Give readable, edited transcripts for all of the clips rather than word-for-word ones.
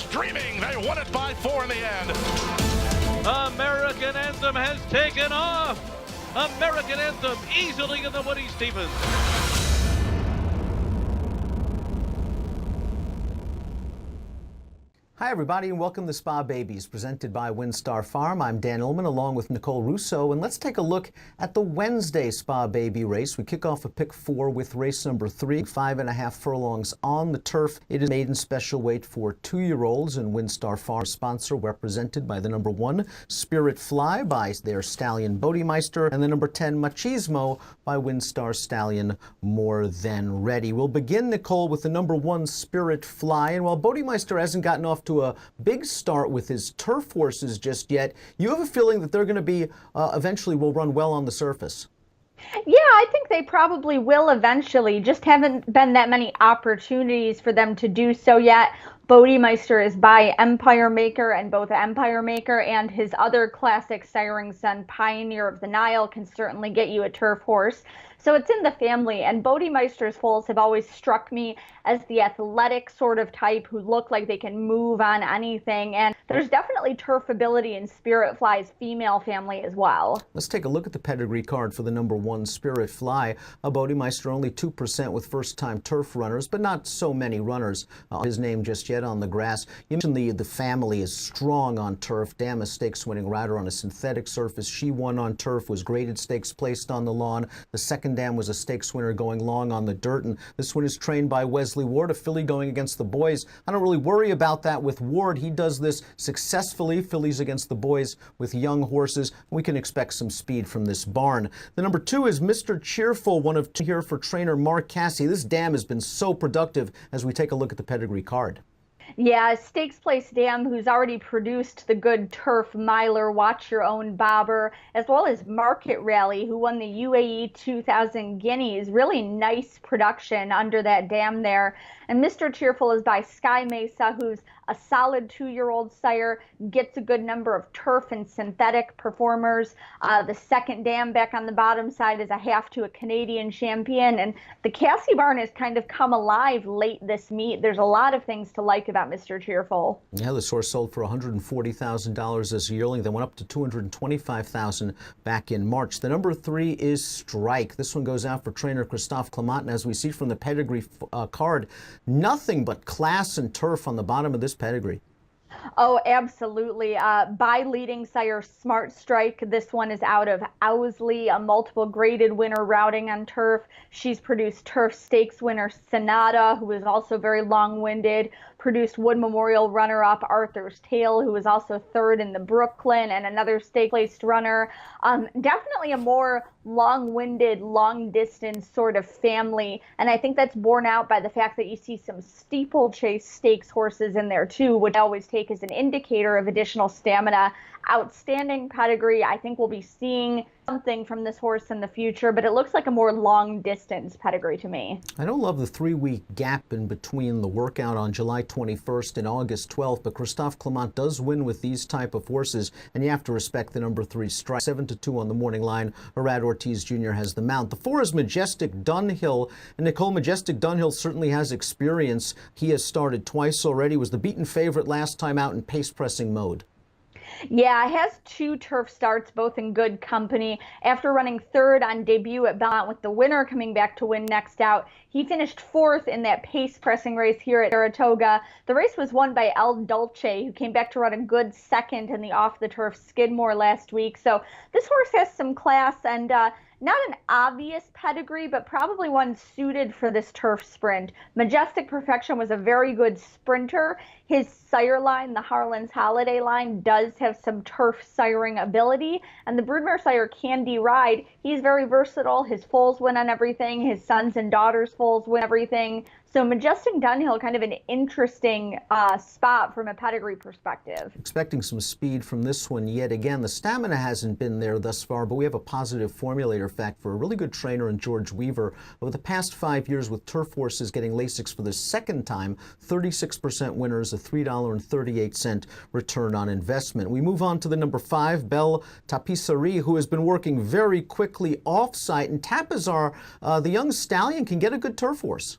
Boys dreaming. They won it by 4 in the end. American Anthem has taken off. American Anthem easily in the Woody Stevens. Hi everybody and welcome to Spa Babies, presented by WinStar Farm. I'm Dan Illman along with Nicole Russo, and let's take a look at the Wednesday Spa Baby race. We kick off at pick 4 with race number 3, 5.5 furlongs on the turf. It is maiden special weight for 2-year-olds, and WinStar Farm sponsor represented by the number 1 Spirit Fly by their stallion Bodymeister, and the number 10 Machismo by WinStar stallion More Than Ready. We'll begin, Nicole, with the number 1 Spirit Fly, and while Bodymeister hasn't gotten off to a big start with his turf horses just yet, you have a feeling that they're going to be eventually will run well on the surface. Yeah, I think they probably will eventually. Just haven't been that many opportunities for them to do so yet. Bodymeister is by Empire Maker, and both Empire Maker and his other classic siring son, Pioneer of the Nile, can certainly get you a turf horse. So it's in the family, and Bodymeister's foals have always struck me as the athletic sort of type who look like they can move on anything, and there's definitely turf ability in Spirit Fly's female family as well. Let's take a look at the pedigree card for the number 1 Spirit Fly. Bodymeister only 2% with first-time turf runners, but not so many runners. His name just yet on the grass. You mentioned the family is strong on turf. Dam, a stakes-winning rider on a synthetic surface. She won on turf, was graded stakes placed on the lawn. The second Dam was a stakes winner going long on the dirt, and this one is trained by Wesley Ward, a filly going against the boys. I don't really worry about that with Ward. He does this successfully. Fillies against the boys with young horses. We can expect some speed from this barn. The number 2 is Mr. Cheerful, one of 2 here for trainer Mark Cassie. This dam has been so productive as we take a look at the pedigree card. Yeah, Stakes Place Dam, who's already produced the good turf miler Watch Your Own Bobber, as well as Market Rally, who won the UAE 2000 Guineas. Really nice production under that dam there. And Mr. Cheerful is by Sky Mesa, who's a solid 2-year-old sire, gets a good number of turf and synthetic performers. The second dam back on the bottom side is a half to a Canadian champion, and the Cassie barn has kind of come alive late this meet. There's a lot of things to like about Mr. Cheerful. Yeah, this horse sold for $140,000 as a yearling, then went up to $225,000 back in March. The number 3 is Strike. This one goes out for trainer Christophe Clement, and as we see from the pedigree card, nothing but class and turf on the bottom of this pedigree. Oh, absolutely. By leading sire Smart Strike, this one is out of Owsley, a multiple graded winner routing on turf. She's produced turf stakes winner Sonata, who is also very long-winded, produced Wood Memorial runner-up Arthur's Tale, who was also 3rd in the Brooklyn, and another stake-placed runner. Definitely a more long-winded, long-distance sort of family, and I think that's borne out by the fact that you see some steeplechase stakes horses in there too, which I always take as an indicator of additional stamina. Outstanding pedigree. I think we'll be seeing something from this horse in the future, but it looks like a more long-distance pedigree to me. I don't love the 3-week gap in between the workout on July 21st and August 12th, but Christophe Clement does win with these type of horses, and you have to respect the number 3 Strike. 7-2 on the morning line. Arad Ortiz Jr. has the mount. The 4 is Majestic Dunhill, and Nicole, Majestic Dunhill certainly has experience. He has started twice already, was the beaten favorite last time out in pace-pressing mode. Yeah, it has 2 turf starts, both in good company. After running 3rd on debut at Belmont, with the winner coming back to win next out, he finished 4th in that pace-pressing race here at Saratoga. The race was won by El Dulce, who came back to run a good 2nd in the off-the-turf Skidmore last week. So this horse has some class, and not an obvious pedigree, but probably one suited for this turf sprint. Majestic Perfection was a very good sprinter. His sire line, the Harlan's Holiday line, does have some turf siring ability, and the broodmare sire Candy Ride, he's very versatile. His foals win on everything. His sons and daughters' foals win everything. So Majestic Dunhill, kind of an interesting spot from a pedigree perspective. Expecting some speed from this one yet again. The stamina hasn't been there thus far, but we have a positive formulator fact for a really good trainer in George Weaver. Over the past 5 years with turf horses getting Lasix for the second time, 36% winners, a $3.38 return on investment. We move on to the number 5, Belle Tapisserie, who has been working very quickly off-site, and Tapizar, the young stallion, can get a good turf horse.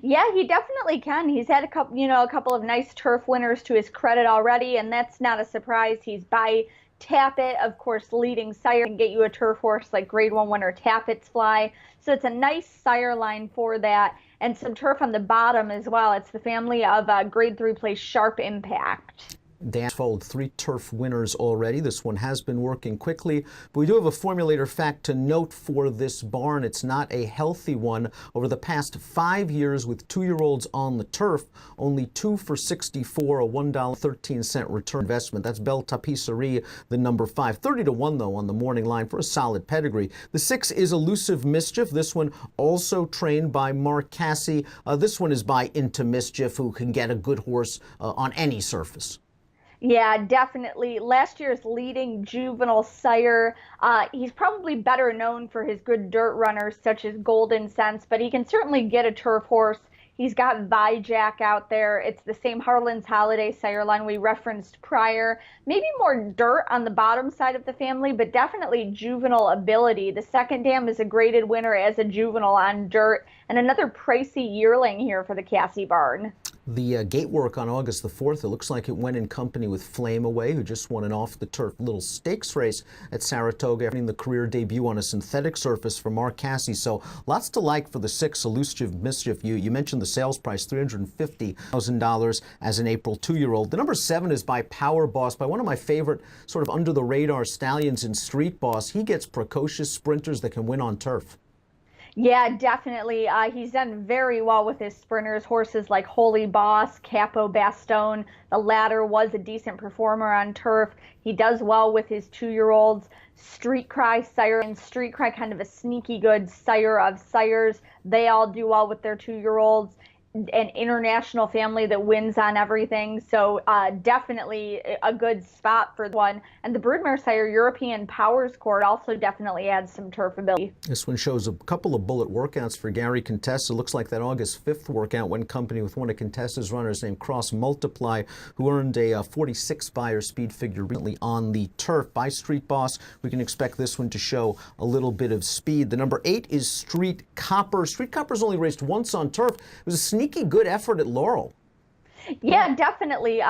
Yeah, he definitely can. He's had a couple of nice turf winners to his credit already, and that's not a surprise. He's by Tappet, of course, leading sire and get you a turf horse like Grade 1 winner Tappet's Fly. So it's a nice sire line for that, and some turf on the bottom as well. It's the family of Grade 3 place Sharp Impact. Dan followed 3 turf winners already. This one has been working quickly, but we do have a formulator fact to note for this barn. It's not a healthy one. Over the past 5 years with 2-year-olds on the turf, only 2 for 64, a $1.13 return investment. That's Belle Tapisserie, the number 5. 30 to 1 though on the morning line for a solid pedigree. The 6 is Elusive Mischief. This one also trained by Mark Cassie. This one is by Into Mischief, who can get a good horse on any surface. Yeah, definitely. Last year's leading juvenile sire. He's probably better known for his good dirt runners such as Golden Sense, but he can certainly get a turf horse. He's got Vijack out there. It's the same Harlan's Holiday sire line we referenced prior. Maybe more dirt on the bottom side of the family, but definitely juvenile ability. The second dam is a graded winner as a juvenile on dirt, and another pricey yearling here for the Cassie barn. The gate work on August the 4th, it looks like it went in company with Flame Away, who just won an off-the-turf little stakes race at Saratoga, having the career debut on a synthetic surface for Mark Cassie. So lots to like for the 6, Elusive Mischief. You mentioned the sales price, $350,000 as an April 2-year-old. The number 7 is by Power Boss, by one of my favorite sort of under-the-radar stallions in Street Boss. He gets precocious sprinters that can win on turf. Yeah, definitely. He's done very well with his sprinters, horses like Holy Boss, Capo Bastone. The latter was a decent performer on turf. He does well with his 2-year-olds. Street Cry, sire, and Street Cry, kind of a sneaky good sire of sires. They all do well with their 2-year-olds. An international family that wins on everything, so definitely a good spot for one. And the Broodmare sire European Powers Court also definitely adds some turf ability. This one shows a couple of bullet workouts for Gary Contessa. Looks like that August 5th workout went company with one of Contessa's runners named Cross Multiply, who earned a 46 Beyer speed figure recently on the turf. By Street Boss, we can expect this one to show a little bit of speed. The number 8 is Street Copper. Street Copper's only raced once on turf. It was a sneaky good effort at Laurel. Yeah, definitely.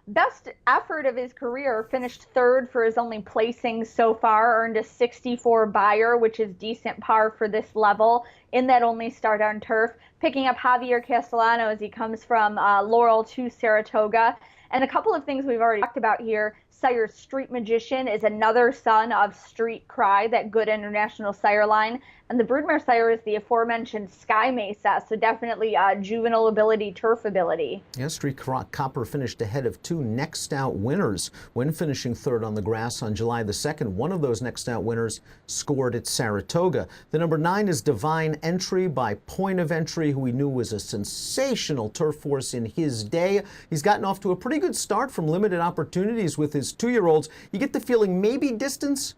Best effort of his career, finished 3rd for his only placing so far, earned a 64 Beyer, which is decent par for this level in that only start on turf, picking up Javier Castellano as he comes from Laurel to Saratoga. And a couple of things we've already talked about here. Sire Street Magician is another son of Street Cry, that good international sire line. And the Broodmare sire is the aforementioned Sky Mesa, so definitely juvenile ability, turf ability. Yeah, Street Copper finished ahead of 2 next out winners when finishing 3rd on the grass on July the 2nd. One of those next out winners scored at Saratoga. The number 9 is Divine Entry by Point of Entry, who we knew was a sensational turf horse in his day. He's gotten off to a pretty good start from limited opportunities with his 2-year-olds. You get the feeling maybe distance?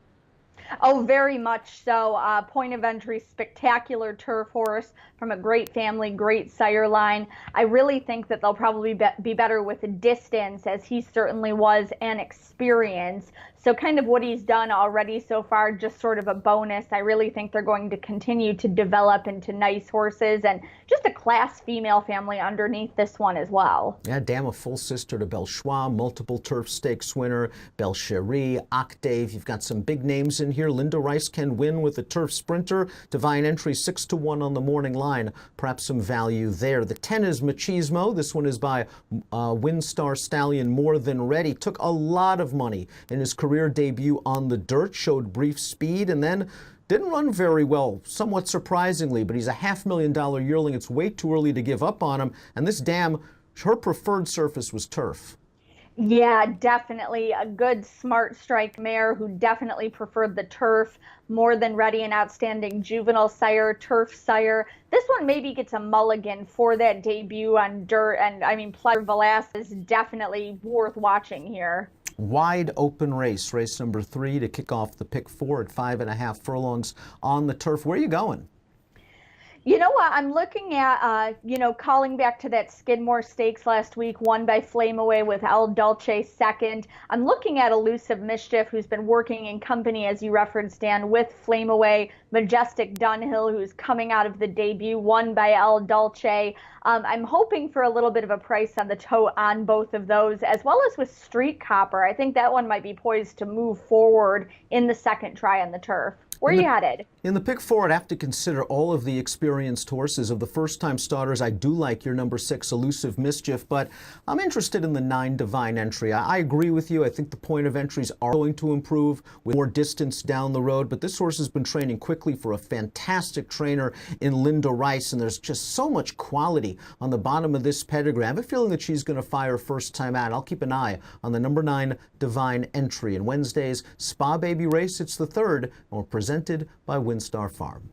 Oh, very much so. Point of Entry, spectacular turf horse from a great family, great sire line. I really think that they'll probably be better with a distance, as he certainly was, and experience. So kind of what he's done already so far, just sort of a bonus. I really think they're going to continue to develop into nice horses, and just a class female family underneath this one as well. Yeah, Dam, a full sister to Belchois, multiple turf stakes winner, Belcherie, Octave. You've got some big names in here. Linda Rice can win with a turf sprinter. Divine Entry 6 to 1 on the morning line. Perhaps some value there. The 10 is Machismo. This one is by WinStar stallion More Than Ready. Took a lot of money in his career debut on the dirt, showed brief speed, and then didn't run very well, somewhat surprisingly, but he's a $500,000 yearling. It's way too early to give up on him. And this dam, her preferred surface was turf. Yeah, definitely a good smart strike mare who definitely preferred the turf. More Than Ready, an outstanding juvenile sire, turf sire. This one maybe gets a mulligan for that debut on dirt, and I mean, Pleasure Velasquez is definitely worth watching here. Wide open race, race number 3 to kick off the pick 4 at 5.5 furlongs on the turf. Where are you going? You know what? I'm looking at, calling back to that Skidmore Stakes last week, won by Flame Away with El Dulce second. I'm looking at Elusive Mischief, who's been working in company, as you referenced, Dan, with Flame Away. Majestic Dunhill, who's coming out of the debut, won by El Dulce. I'm hoping for a little bit of a price on the toe on both of those, as well as with Street Copper. I think that one might be poised to move forward in the second try on the turf. Where are you headed? In the pick four, I'd have to consider all of the experienced horses. Of the first-time starters, I do like your number 6, Elusive Mischief, but I'm interested in the 9, Divine Entry. I agree with you. I think the point of entries are going to improve with more distance down the road, but this horse has been training quickly for a fantastic trainer in Linda Rice, and there's just so much quality on the bottom of this pedigree. I have a feeling that she's going to fire first time out. I'll keep an eye on the number 9, Divine Entry. And Wednesday's Spa Baby race, it's the third, and we're presented by WinStar Farm.